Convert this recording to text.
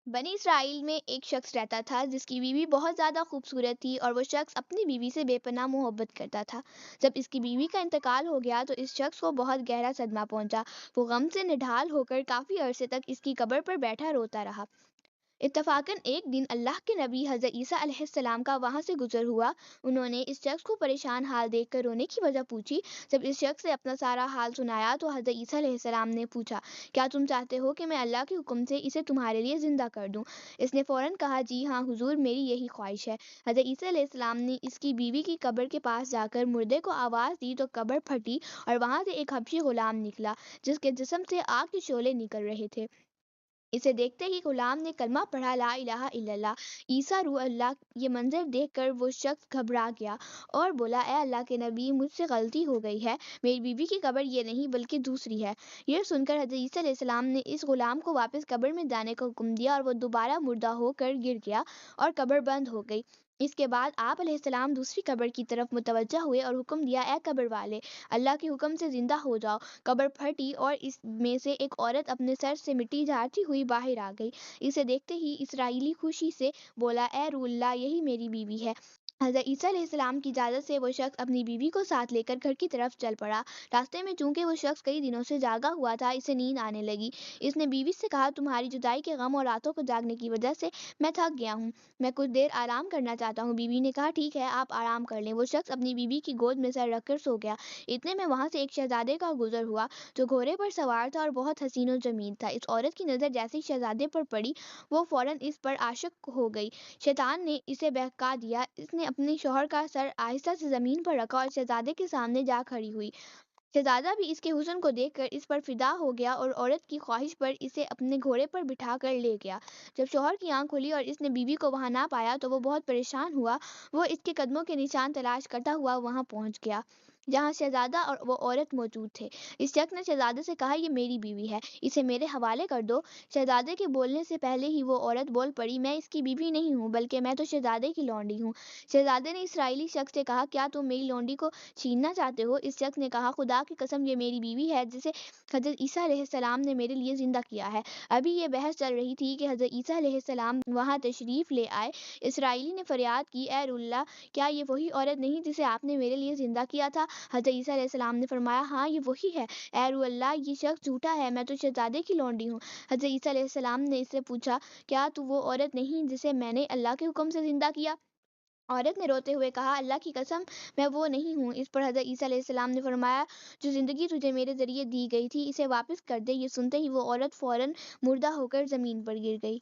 بنی اسرائیل میں ایک شخص رہتا تھا جس کی بیوی بہت زیادہ خوبصورت تھی، اور وہ شخص اپنی بیوی سے بے پناہ محبت کرتا تھا۔ جب اس کی بیوی کا انتقال ہو گیا تو اس شخص کو بہت گہرا صدمہ پہنچا۔ وہ غم سے نڈھال ہو کر کافی عرصے تک اس کی قبر پر بیٹھا روتا رہا۔ اتفاقاً ایک دن اللہ کے نبی حضرت عیسیٰ علیہ السلام کا وہاں سے گزر ہوا۔ انہوں نے اس شخص کو پریشان حال دیکھ کر رونے کی وجہ پوچھی۔ جب اس شخص نے اپنا سارا حال سنایا تو حضرت عیسیٰ علیہ السلام نے پوچھا، کیا تم چاہتے ہو کہ میں اللہ کے حکم سے اسے تمہارے لیے زندہ کر دوں؟ اس نے فوراً کہا، جی ہاں حضور، میری یہی خواہش ہے۔ حضرت عیسیٰ علیہ السلام نے اس کی بیوی کی قبر کے پاس جا کر مردے کو آواز دی تو قبر پھٹی، اور وہاں سے ایک حبشی غلام نکلا جس کے جسم سے آگ کے شعلے نکل رہے تھے۔ اسے دیکھتے ہی غلام نے کلمہ پڑھا، لا الہ الا اللہ، عیسیٰ روح اللہ۔ یہ منظر دیکھ کر وہ شخص گھبرا گیا اور بولا، اے اللہ کے نبی، مجھ سے غلطی ہو گئی ہے، میری بیوی کی قبر یہ نہیں بلکہ دوسری ہے۔ یہ سن کر حضرت عیسیٰ علیہ السلام نے اس غلام کو واپس قبر میں جانے کا حکم دیا، اور وہ دوبارہ مردہ ہو کر گر گیا اور قبر بند ہو گئی۔ اس کے بعد آپ علیہ السلام دوسری قبر کی طرف متوجہ ہوئے اور حکم دیا، اے قبر والے، اللہ کے حکم سے زندہ ہو جاؤ۔ قبر پھٹی اور اس میں سے ایک عورت اپنے سر سے مٹی جھاڑتی ہوئی باہر آ گئی۔ اسے دیکھتے ہی اسرائیلی خوشی سے بولا، اے روح اللہ، یہی میری بیوی ہے۔ حضرت عیسیٰ علیہ السلام کی اجازت سے وہ شخص اپنی بیوی کو ساتھ لے کر گھر کی طرف چل پڑا۔ راستے میں چونکہ وہ شخص کئی دنوں سے جاگا ہوا تھا، اسے نیند آنے لگی۔ اس نے بیوی سے کہا، تمہاری جدائی کے غم اور راتوں کو جاگنے کی وجہ سے میں تھک گیا ہوں، میں کچھ دیر آرام کرنا چاہتا ہوں۔ بیوی نے کہا، ٹھیک ہے، آپ آرام کر لیں۔ وہ شخص اپنی بیوی کی گود میں سر رکھ کر سو گیا۔ اتنے میں وہاں سے ایک شہزادے کا گزر ہوا جو گھوڑے پر سوار تھا اور بہت حسین و جمیل تھا۔ اس عورت کی نظر جیسے ہی شہزادے پر پڑی، وہ فوراً اس پر عاشق ہو گئی۔ شیطان نے اسے بہکا دیا۔ اس نے اپنے شوہر کا سر آہستہ سے زمین پر رکھا اور شہزادے کے سامنے جا کھڑی ہوئی۔ شہزادہ بھی اس کے حسن کو دیکھ کر اس پر فدا ہو گیا اور عورت کی خواہش پر اسے اپنے گھوڑے پر بٹھا کر لے گیا۔ جب شوہر کی آنکھ کھلی اور اس نے بیوی کو وہاں نہ پایا تو وہ بہت پریشان ہوا۔ وہ اس کے قدموں کے نشان تلاش کرتا ہوا وہاں پہنچ گیا جہاں شہزادہ اور وہ عورت موجود تھے۔ اس شخص نے شہزادے سے کہا، یہ میری بیوی ہے، اسے میرے حوالے کر دو۔ شہزادے کے بولنے سے پہلے ہی وہ عورت بول پڑی، میں اس کی بیوی نہیں ہوں بلکہ میں تو شہزادے کی لونڈی ہوں۔ شہزادے نے اسرائیلی شخص سے کہا، کیا تم میری لونڈی کو چھیننا چاہتے ہو؟ اس شخص نے کہا، خدا کی قسم، یہ میری بیوی ہے جسے حضرت عیسیٰ علیہ السلام نے میرے لیے زندہ کیا ہے۔ ابھی یہ بحث چل رہی تھی کہ حضرت عیسیٰ علیہ السلام وہاں تشریف لے آئے۔ اسرائیلی نے فریاد کی، اے روح اللہ، کیا یہ وہی عورت نہیں جسے آپ نے میرے لیے زندہ کیا تھا؟ حضرت عیسیٰ علیہ السلام نے فرمایا، ہاں یہ وہی ہے۔ اے روح اللہ، یہ شخص جھوٹا ہے، میں تو شہزادے کی لونڈی ہوں۔ حضرت عیسیٰ علیہ السلام نے اس سے پوچھا، کیا تو وہ عورت نہیں جسے میں نے اللہ کے حکم سے زندہ کیا؟ عورت نے روتے ہوئے کہا، اللہ کی قسم، میں وہ نہیں ہوں۔ اس پر حضرت عیسیٰ علیہ السلام نے فرمایا، جو زندگی تجھے میرے ذریعے دی گئی تھی اسے واپس کر دے۔ یہ سنتے ہی وہ عورت فوراً مردہ ہو کر زمین پر گر گئی۔